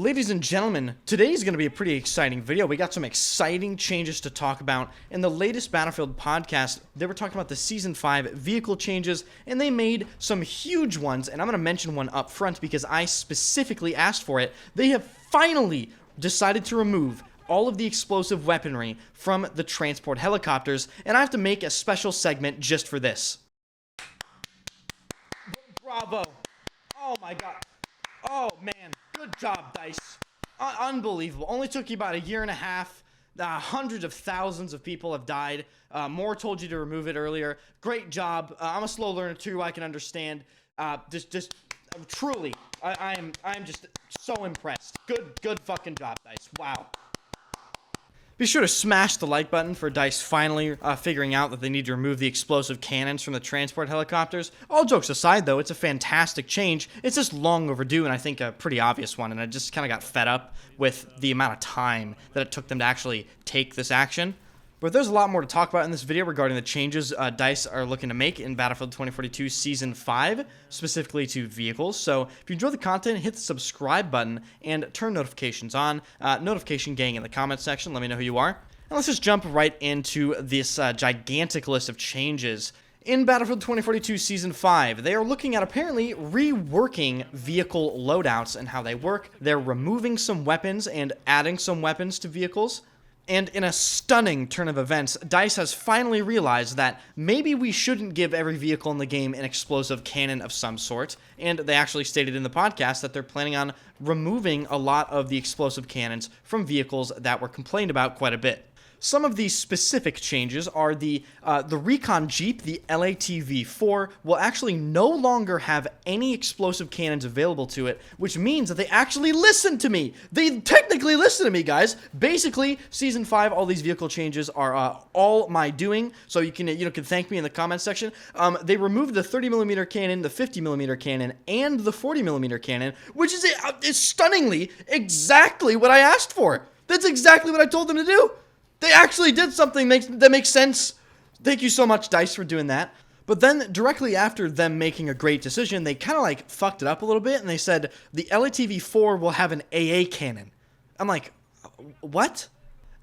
Ladies and gentlemen, today is going to be a pretty exciting video. We got some exciting changes to talk about. In the latest Battlefield podcast, they were talking about the Season 5 vehicle changes, and they made some huge ones, and I'm going to mention one up front because I specifically asked for it. They have finally decided to remove all of the explosive weaponry from the transport helicopters, and I have to make a special segment just for this. Bravo. Oh my god. Oh man. Good job, DICE. Unbelievable. Only took you about a year and a half. Hundreds of thousands of people have died. More told you to remove it earlier. Great job. I'm a slow learner too. I can understand. Truly, I'm just so impressed. Good fucking job, DICE. Wow. Be sure to smash the like button for DICE finally figuring out that they need to remove the explosive cannons from the transport helicopters. All jokes aside, though, it's a fantastic change. It's just long overdue, and I think a pretty obvious one, and I just kind of got fed up with the amount of time that it took them to actually take this action. But there's a lot more to talk about in this video regarding the changes DICE are looking to make in Battlefield 2042 Season 5, specifically to vehicles. So if you enjoy the content, hit the subscribe button and turn notifications on. Notification gang in the comments section. Let me know who you are. And let's just jump right into this gigantic list of changes. In Battlefield 2042 Season 5, they are looking at apparently reworking vehicle loadouts and how they work. They're removing some weapons and adding some weapons to vehicles. And in a stunning turn of events, DICE has finally realized that maybe we shouldn't give every vehicle in the game an explosive cannon of some sort, and they actually stated in the podcast that they're planning on removing a lot of the explosive cannons from vehicles that were complained about quite a bit. Some of these specific changes are the Recon Jeep, the LATV-4, will actually no longer have any explosive cannons available to it, which means that they actually listen to me. They technically listen to me, guys. Basically, Season 5, all these vehicle changes are all my doing, so you can thank me in the comments section. They removed the 30mm cannon, the 50mm cannon, and the 40mm cannon, which is stunningly exactly what I asked for. That's exactly what I told them to do. They actually did something that makes sense. Thank you so much, DICE, for doing that. But then, directly after them making a great decision, they kind of like fucked it up a little bit, and they said the LATV-4 will have an AA cannon. I'm like, what?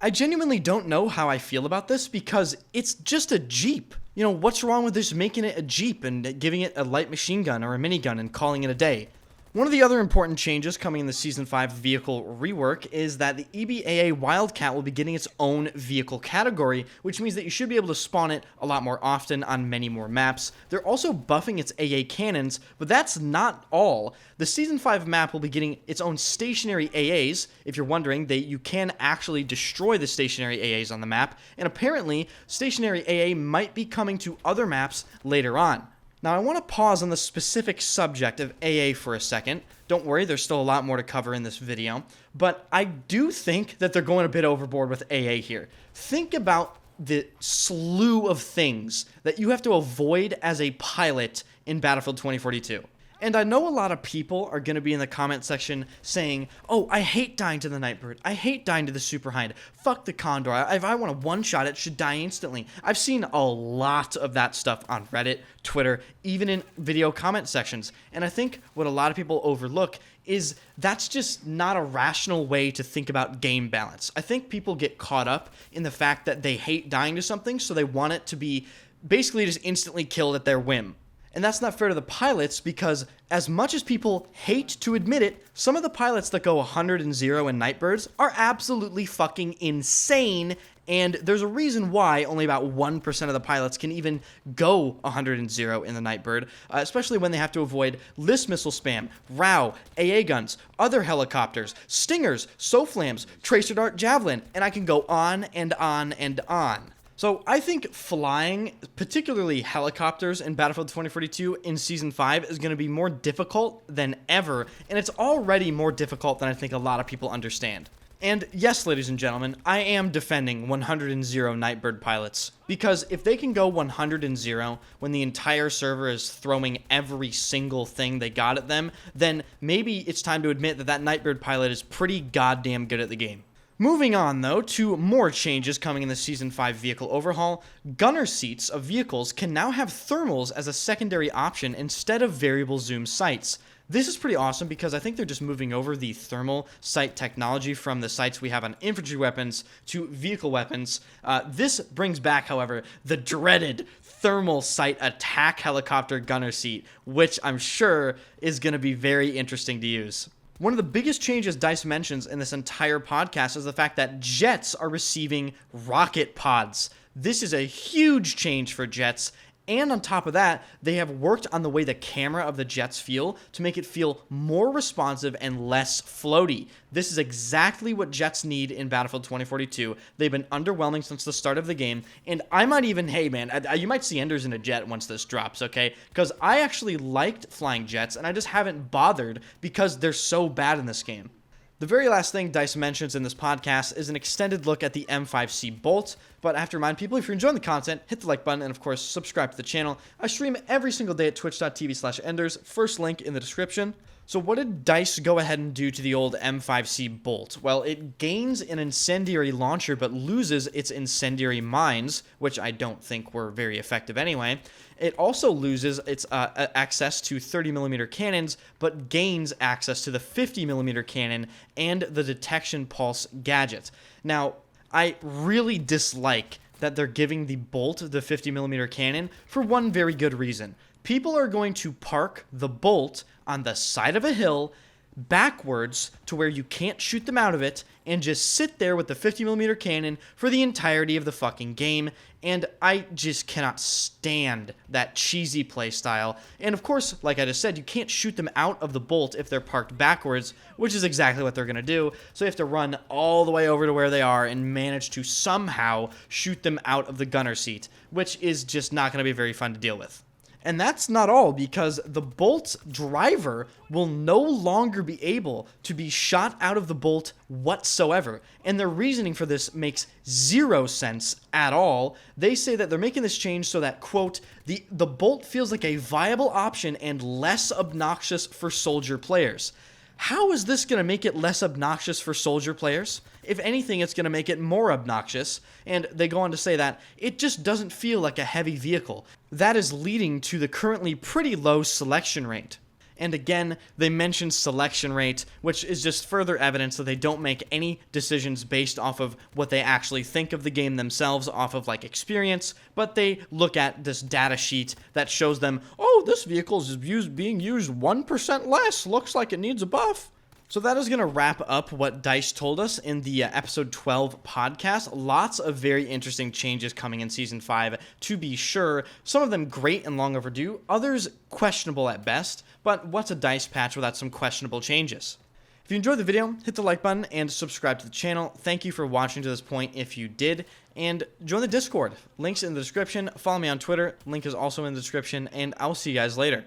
I genuinely don't know how I feel about this because it's just a Jeep. You know, what's wrong with just making it a Jeep and giving it a light machine gun or a minigun and calling it a day? One of the other important changes coming in the Season 5 vehicle rework is that the EVGA Wildcat will be getting its own vehicle category, which means that you should be able to spawn it a lot more often on many more maps. They're also buffing its AA cannons, but that's not all. The Season 5 map will be getting its own stationary AAs. If you're wondering, you can actually destroy the stationary AAs on the map, and apparently, stationary AA might be coming to other maps later on. Now, I want to pause on the specific subject of AA for a second. Don't worry, there's still a lot more to cover in this video. But I do think that they're going a bit overboard with AA here. Think about the slew of things that you have to avoid as a pilot in Battlefield 2042. And I know a lot of people are going to be in the comment section saying, oh, I hate dying to the Nightbird. I hate dying to the Super Hind. Fuck the Condor. If I want to one-shot it, should die instantly. I've seen a lot of that stuff on Reddit, Twitter, even in video comment sections. And I think what a lot of people overlook is that's just not a rational way to think about game balance. I think people get caught up in the fact that they hate dying to something, so they want it to be basically just instantly killed at their whim. And that's not fair to the pilots because as much as people hate to admit it, some of the pilots that go 100 and 0 in Nightbirds are absolutely fucking insane. And there's a reason why only about 1% of the pilots can even go 100 and 0 in the Nightbird, especially when they have to avoid list missile spam, RAW, AA guns, other helicopters, stingers, SOFLAMs, tracer dart javelin, and I can go on and on and on. So I think flying, particularly helicopters in Battlefield 2042 in Season 5 is going to be more difficult than ever, and it's already more difficult than I think a lot of people understand. And yes, ladies and gentlemen, I am defending 100 and 0 Nightbird pilots, because if they can go 100 and 0 when the entire server is throwing every single thing they got at them, then maybe it's time to admit that that Nightbird pilot is pretty goddamn good at the game. Moving on, though, to more changes coming in the Season 5 vehicle overhaul, gunner seats of vehicles can now have thermals as a secondary option instead of variable zoom sights. This is pretty awesome because I think they're just moving over the thermal sight technology from the sights we have on infantry weapons to vehicle weapons. This brings back, however, the dreaded thermal sight attack helicopter gunner seat, which I'm sure is going to be very interesting to use. One of the biggest changes DICE mentions in this entire podcast is the fact that jets are receiving rocket pods. This is a huge change for jets, and on top of that, they have worked on the way the camera of the jets feel to make it feel more responsive and less floaty. This is exactly what jets need in Battlefield 2042. They've been underwhelming since the start of the game, and I might even, hey man, you might see Enders in a jet once this drops, okay? Because I actually liked flying jets, and I just haven't bothered because they're so bad in this game. The very last thing DICE mentions in this podcast is an extended look at the M5C Bolt, but I have to remind people, if you're enjoying the content, hit the like button and of course subscribe to the channel. I stream every single day at twitch.tv/Enders, first link in the description. So what did DICE go ahead and do to the old M5C Bolt? Well, it gains an incendiary launcher but loses its incendiary mines, which I don't think were very effective anyway. It also loses its access to 30mm cannons, but gains access to the 50mm cannon and the detection pulse gadget. Now, I really dislike that they're giving the Bolt the 50mm cannon for one very good reason. People are going to park the Bolt on the side of a hill backwards to where you can't shoot them out of it and just sit there with the 50mm cannon for the entirety of the fucking game, and I just cannot stand that cheesy playstyle. And of course, like I just said, you can't shoot them out of the Bolt if they're parked backwards, which is exactly what they're going to do, so you have to run all the way over to where they are and manage to somehow shoot them out of the gunner seat, which is just not going to be very fun to deal with. And that's not all, because the Bolt's driver will no longer be able to be shot out of the Bolt whatsoever. And their reasoning for this makes zero sense at all. They say that they're making this change so that, quote, the Bolt feels like a viable option and less obnoxious for soldier players. How is this going to make it less obnoxious for soldier players? If anything, it's going to make it more obnoxious, and they go on to say that it just doesn't feel like a heavy vehicle. That is leading to the currently pretty low selection rate. And again, they mention selection rate, which is just further evidence that they don't make any decisions based off of what they actually think of the game themselves, off of like experience, but they look at this data sheet that shows them, oh, this vehicle is being used 1% less, looks like it needs a buff. So that is going to wrap up what DICE told us in the episode 12 podcast. Lots of very interesting changes coming in Season 5, to be sure. Some of them great and long overdue, others questionable at best, but what's a DICE patch without some questionable changes? If you enjoyed the video, hit the like button and subscribe to the channel. Thank you for watching to this point if you did, and join the Discord. Links in the description. Follow me on Twitter. Link is also in the description, and I'll see you guys later.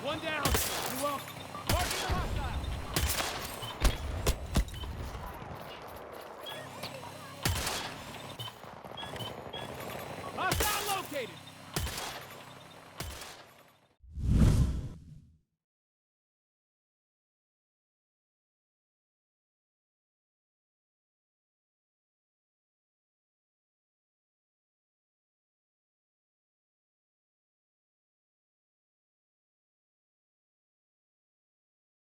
One down. Hostile located!